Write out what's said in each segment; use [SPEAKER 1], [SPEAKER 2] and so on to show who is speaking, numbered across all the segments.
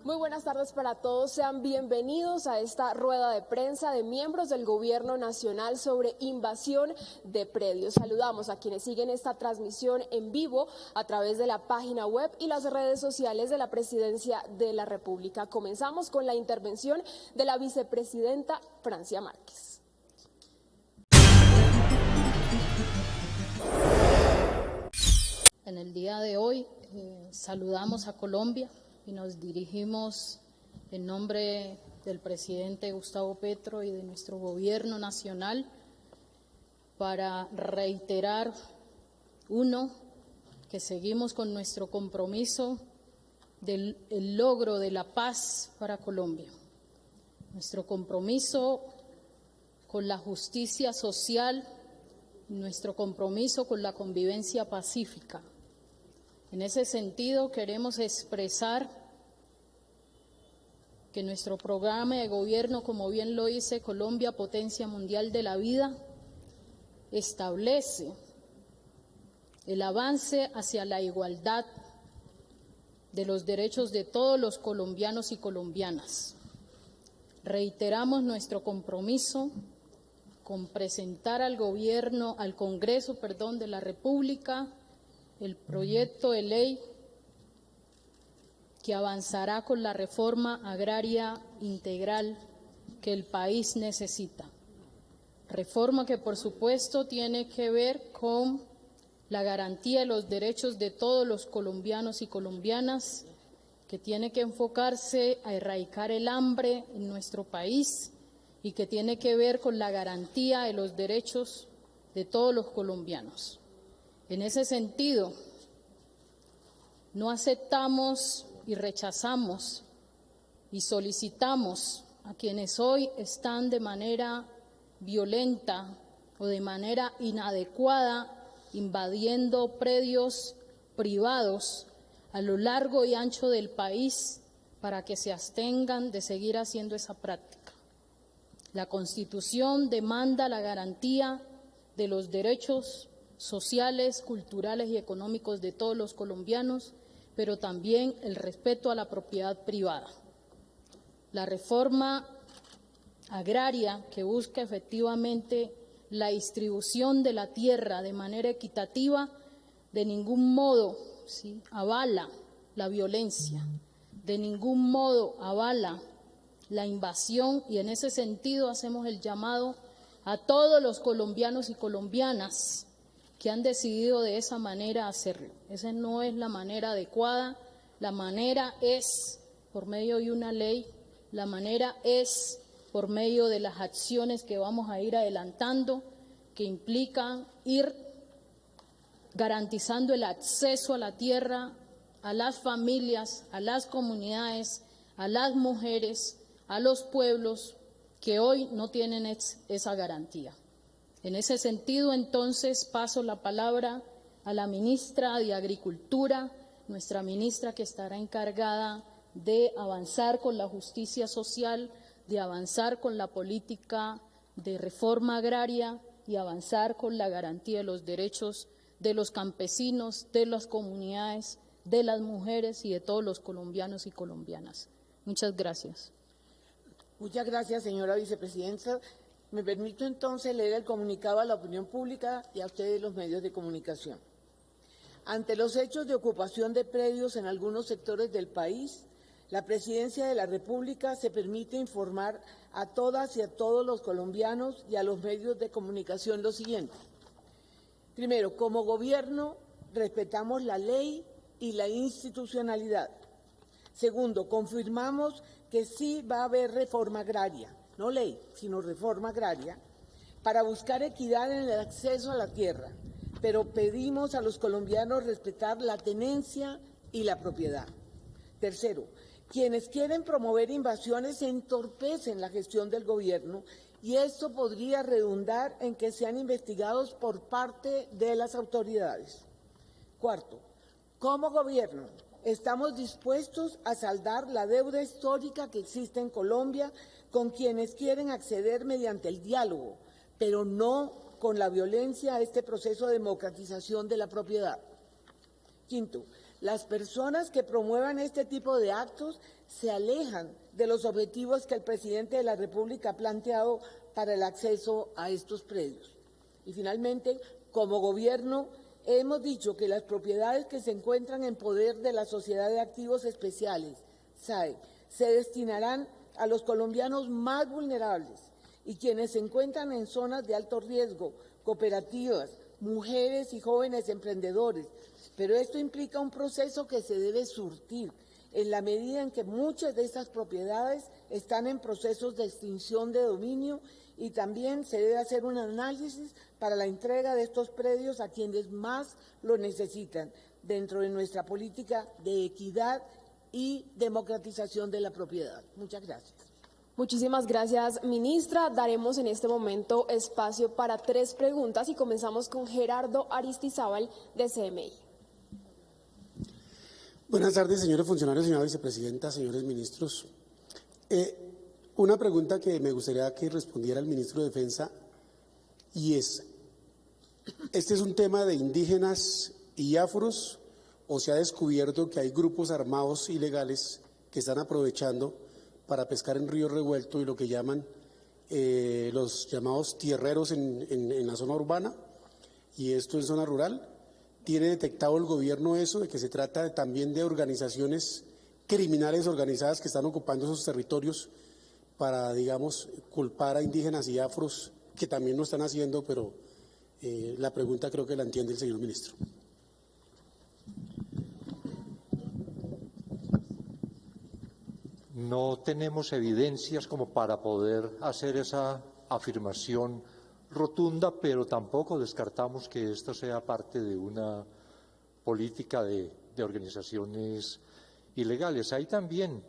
[SPEAKER 1] Muy buenas tardes para todos, sean bienvenidos a esta rueda de prensa de miembros del Gobierno Nacional sobre invasión de predios. Saludamos a quienes siguen esta transmisión en vivo a través de la página web y las redes sociales de la Presidencia de la República. Comenzamos con la intervención de la vicepresidenta Francia Márquez.
[SPEAKER 2] En el día de hoy saludamos a Colombia y nos dirigimos en nombre del presidente Gustavo Petro y de nuestro gobierno nacional para reiterar, uno, que seguimos con nuestro compromiso del logro de la paz para Colombia, nuestro compromiso con la justicia social, nuestro compromiso con la convivencia pacífica. En ese sentido, queremos expresar que nuestro programa de gobierno, como bien lo dice Colombia, Potencia Mundial de la Vida, establece el avance hacia la igualdad de los derechos de todos los colombianos y colombianas. Reiteramos nuestro compromiso con presentar al Congreso de la República el proyecto de ley que avanzará con la reforma agraria integral que el país necesita. Reforma que, por supuesto, tiene que ver con la garantía de los derechos de todos los colombianos y colombianas, que tiene que enfocarse a erradicar el hambre en nuestro país y que tiene que ver con la garantía de los derechos de todos los colombianos. En ese sentido, no aceptamos y rechazamos y solicitamos a quienes hoy están de manera violenta o de manera inadecuada invadiendo predios privados a lo largo y ancho del país para que se abstengan de seguir haciendo esa práctica. La Constitución demanda la garantía de los derechos sociales, culturales y económicos de todos los colombianos, pero también el respeto a la propiedad privada. La reforma agraria, que busca efectivamente la distribución de la tierra de manera equitativa, de ningún modo avala la violencia, de ningún modo avala la invasión, y en ese sentido hacemos el llamado a todos los colombianos y colombianas que han decidido de esa manera hacerlo. Esa no es la manera adecuada, la manera es por medio de una ley, la manera es por medio de las acciones que vamos a ir adelantando, que implican ir garantizando el acceso a la tierra a las familias, a las comunidades, a las mujeres, a los pueblos que hoy no tienen esa garantía. En ese sentido, entonces, paso la palabra a la ministra de Agricultura, nuestra ministra que estará encargada de avanzar con la justicia social, de avanzar con la política de reforma agraria y avanzar con la garantía de los derechos de los campesinos, de las comunidades, de las mujeres y de todos los colombianos y colombianas. Muchas gracias.
[SPEAKER 3] Muchas gracias, señora vicepresidenta. Me permito entonces leer el comunicado a la opinión pública y a ustedes los medios de comunicación. Ante los hechos de ocupación de predios en algunos sectores del país, la Presidencia de la República se permite informar a todas y a todos los colombianos y a los medios de comunicación lo siguiente. Primero, como gobierno, respetamos la ley y la institucionalidad. Segundo, confirmamos que sí va a haber reforma agraria, no ley, sino reforma agraria, para buscar equidad en el acceso a la tierra, pero pedimos a los colombianos respetar la tenencia y la propiedad. Tercero, quienes quieren promover invasiones entorpecen la gestión del gobierno y esto podría redundar en que sean investigados por parte de las autoridades. Cuarto, como gobierno, estamos dispuestos a saldar la deuda histórica que existe en Colombia con quienes quieren acceder mediante el diálogo, pero no con la violencia a este proceso de democratización de la propiedad. Quinto, Las personas que promuevan este tipo de actos se alejan de los objetivos que el presidente de la República ha planteado para el acceso a estos predios. Y finalmente, como gobierno, hemos dicho que las propiedades que se encuentran en poder de la Sociedad de Activos Especiales, SAE, se destinarán a los colombianos más vulnerables y quienes se encuentran en zonas de alto riesgo, cooperativas, mujeres y jóvenes emprendedores. Pero esto implica un proceso que se debe surtir en la medida en que muchas de estas propiedades están en procesos de extinción de dominio y también se debe hacer un análisis para la entrega de estos predios a quienes más lo necesitan dentro de nuestra política de equidad y democratización de la propiedad. Muchas gracias.
[SPEAKER 1] Muchísimas gracias, ministra. Daremos en este momento espacio para 3 preguntas y comenzamos con Gerardo Aristizábal de CMI.
[SPEAKER 4] Buenas tardes, señores funcionarios, señora vicepresidenta, señores ministros. Una pregunta que me gustaría que respondiera el ministro de Defensa y es, ¿este es un tema de indígenas y afros o se ha descubierto que hay grupos armados ilegales que están aprovechando para pescar en río revuelto y lo que llaman los llamados tierreros en la zona urbana y esto en zona rural? ¿Tiene detectado el gobierno eso, de que se trata también de organizaciones criminales organizadas que están ocupando esos territorios para, digamos, culpar a indígenas y afros que también lo están haciendo, pero la pregunta creo que la entiende el señor ministro?
[SPEAKER 5] No tenemos evidencias como para poder hacer esa afirmación rotunda, pero tampoco descartamos que esto sea parte de una política de organizaciones ilegales. Hay también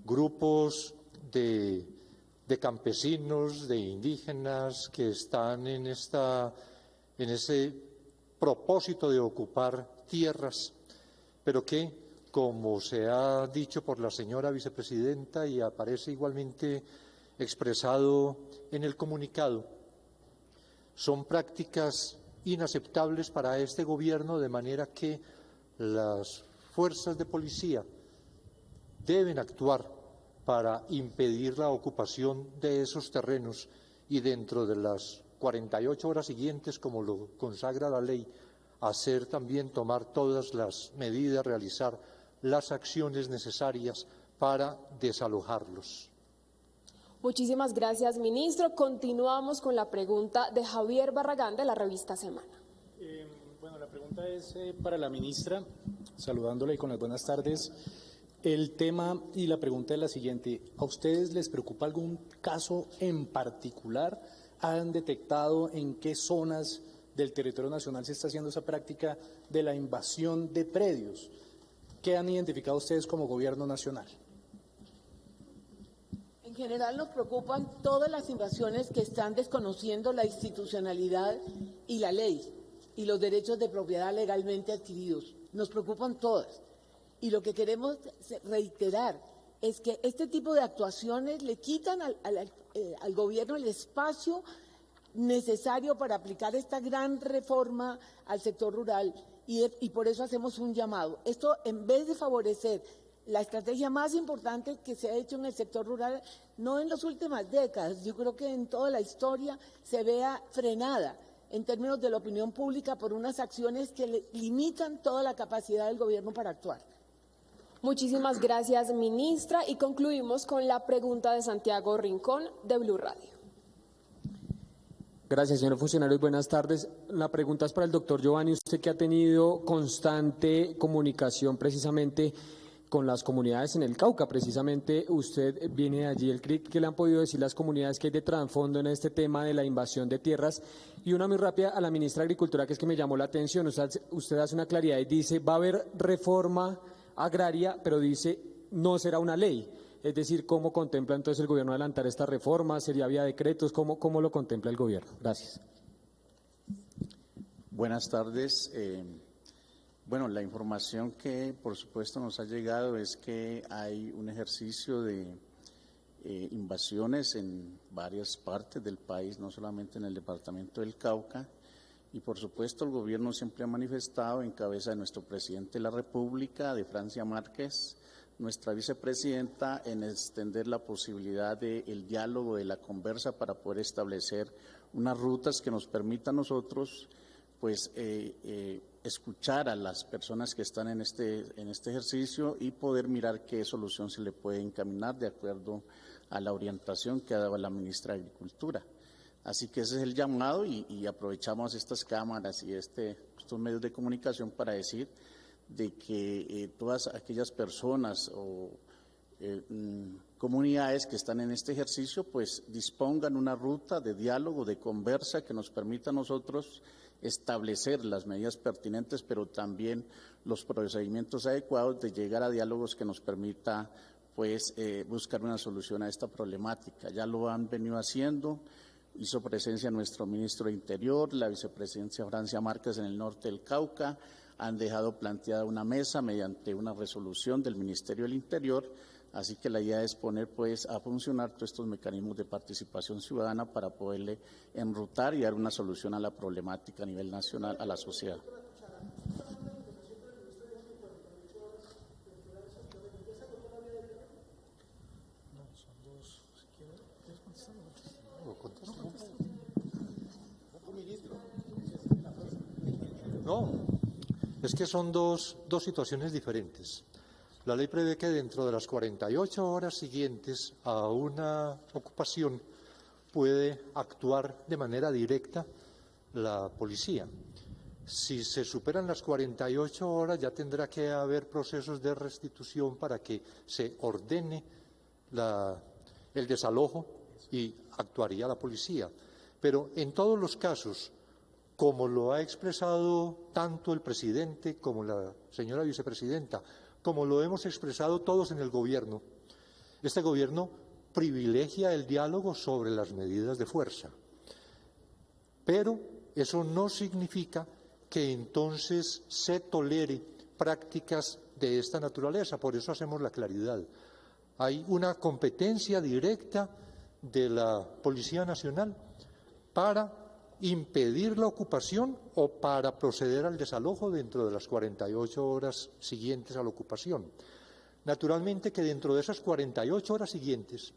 [SPEAKER 5] grupos de campesinos, de indígenas que están en ese propósito de ocupar tierras, pero que, como se ha dicho por la señora vicepresidenta y aparece igualmente expresado en el comunicado, son prácticas inaceptables para este gobierno, de manera que las fuerzas de policía deben actuar para impedir la ocupación de esos terrenos y dentro de las 48 horas siguientes, como lo consagra la ley, tomar todas las medidas, realizar las acciones necesarias para desalojarlos.
[SPEAKER 1] Muchísimas gracias, ministro. Continuamos con la pregunta de Javier Barragán de la revista Semana.
[SPEAKER 6] Bueno, la pregunta es para la ministra, saludándola y con las buenas tardes. El tema y la pregunta es la siguiente: ¿a ustedes les preocupa algún caso en particular? ¿Han detectado en qué zonas del territorio nacional se está haciendo esa práctica de la invasión de predios? ¿Qué han identificado ustedes como gobierno nacional?
[SPEAKER 3] En general nos preocupan todas las invasiones que están desconociendo la institucionalidad y la ley y los derechos de propiedad legalmente adquiridos. Nos preocupan todas. Y lo que queremos reiterar es que este tipo de actuaciones le quitan al gobierno el espacio necesario para aplicar esta gran reforma al sector rural y por eso hacemos un llamado. Esto, en vez de favorecer la estrategia más importante que se ha hecho en el sector rural, no en las últimas décadas, yo creo que en toda la historia se vea frenada en términos de la opinión pública por unas acciones que limitan toda la capacidad del gobierno para actuar.
[SPEAKER 1] Muchísimas gracias, ministra. Y concluimos con la pregunta de Santiago Rincón de Blue Radio.
[SPEAKER 7] Gracias, señor funcionario. Buenas tardes. La pregunta es para el doctor Giovanni. Usted que ha tenido constante comunicación precisamente con las comunidades en el Cauca. Precisamente usted viene de allí. ¿Qué le han podido decir las comunidades que hay de trasfondo en este tema de la invasión de tierras? Y una muy rápida a la ministra de Agricultura, que es que me llamó la atención. Usted hace una claridad y dice, va a haber reforma agraria, pero dice, no será una ley. Es decir, ¿cómo contempla entonces el gobierno adelantar esta reforma? ¿Sería vía decretos? ¿Cómo lo contempla el gobierno? Gracias.
[SPEAKER 8] Buenas tardes. Bueno, la información que por supuesto nos ha llegado es que hay un ejercicio de invasiones en varias partes del país, no solamente en el departamento del Cauca, Y por supuesto el gobierno siempre ha manifestado en cabeza de nuestro presidente de la República, de Francia Márquez, nuestra vicepresidenta, en extender la posibilidad del diálogo, de la conversa para poder establecer unas rutas que nos permitan a nosotros pues escuchar a las personas que están en este ejercicio y poder mirar qué solución se le puede encaminar de acuerdo a la orientación que ha dado la ministra de Agricultura. Así que ese es el llamado y aprovechamos estas cámaras y estos medios de comunicación para decir de que todas aquellas personas o comunidades que están en este ejercicio pues dispongan una ruta de diálogo, de conversa que nos permita a nosotros establecer las medidas pertinentes, pero también los procedimientos adecuados de llegar a diálogos que nos permita pues buscar una solución a esta problemática. Ya lo han venido haciendo, hizo presencia nuestro ministro de Interior, la vicepresidencia Francia Márquez en el norte del Cauca, han dejado planteada una mesa mediante una resolución del Ministerio del Interior, así que la idea es poner pues a funcionar todos estos mecanismos de participación ciudadana para poderle enrutar y dar una solución a la problemática a nivel nacional a la sociedad.
[SPEAKER 5] No, es que son dos situaciones diferentes. La ley prevé que dentro de las 48 horas siguientes a una ocupación puede actuar de manera directa la policía. Si se superan las 48 horas ya tendrá que haber procesos de restitución para que se ordene el desalojo y actuaría la policía. Pero en todos los casos, como lo ha expresado tanto el presidente como la señora vicepresidenta, como lo hemos expresado todos en el gobierno, este gobierno privilegia el diálogo sobre las medidas de fuerza. Pero eso no significa que entonces se tolere prácticas de esta naturaleza, por eso hacemos la claridad. Hay una competencia directa de la Policía Nacional para impedir la ocupación o para proceder al desalojo dentro de las 48 horas siguientes a la ocupación. Naturalmente que dentro de esas 48 horas siguientes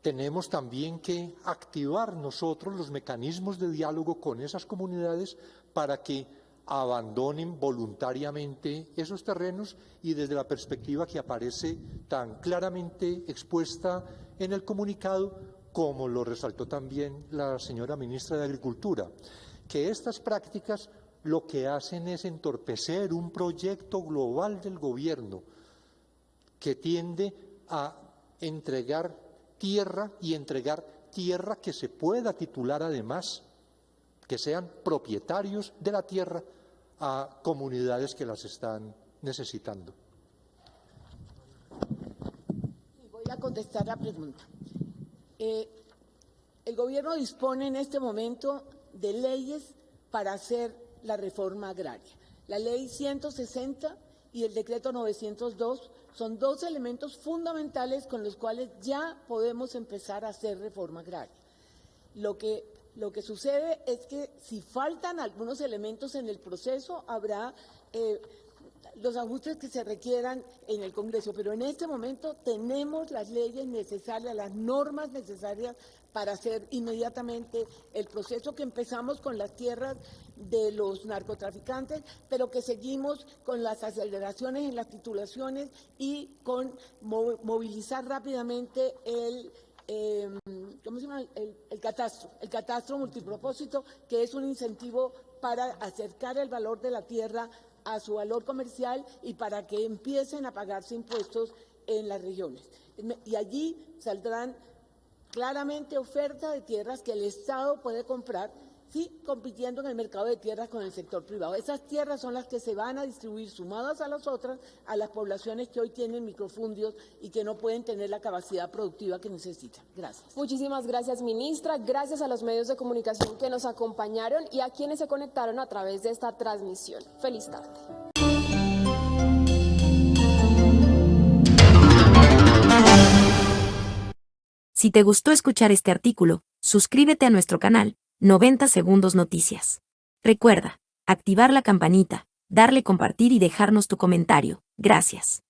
[SPEAKER 5] tenemos también que activar nosotros los mecanismos de diálogo con esas comunidades para que abandonen voluntariamente esos terrenos y desde la perspectiva que aparece tan claramente expuesta en el comunicado, como lo resaltó también la señora ministra de Agricultura, que estas prácticas lo que hacen es entorpecer un proyecto global del gobierno que tiende a entregar tierra y entregar tierra que se pueda titular además, que sean propietarios de la tierra a comunidades que las están necesitando.
[SPEAKER 3] Voy a contestar la pregunta. El gobierno dispone en este momento de leyes para hacer la reforma agraria. La ley 160 y el decreto 902 son dos elementos fundamentales con los cuales ya podemos empezar a hacer reforma agraria. Lo que sucede es que si faltan algunos elementos en el proceso, habrá los ajustes que se requieran en el Congreso, pero en este momento tenemos las leyes necesarias, las normas necesarias para hacer inmediatamente el proceso que empezamos con las tierras de los narcotraficantes, pero que seguimos con las aceleraciones en las titulaciones y con movilizar rápidamente el catastro multipropósito, que es un incentivo para acercar el valor de la tierra a su valor comercial y para que empiecen a pagarse impuestos en las regiones. Y allí saldrán claramente oferta de tierras que el Estado puede comprar, sí, compitiendo en el mercado de tierras con el sector privado. Esas tierras son las que se van a distribuir sumadas a las otras, a las poblaciones que hoy tienen microfundios y que no pueden tener la capacidad productiva que necesitan. Gracias.
[SPEAKER 1] Muchísimas gracias, ministra. Gracias a los medios de comunicación que nos acompañaron y a quienes se conectaron a través de esta transmisión. Feliz tarde.
[SPEAKER 9] Si te gustó escuchar este artículo, suscríbete a nuestro canal, 90 Segundos Noticias. Recuerda, activar la campanita, darle compartir y dejarnos tu comentario. Gracias.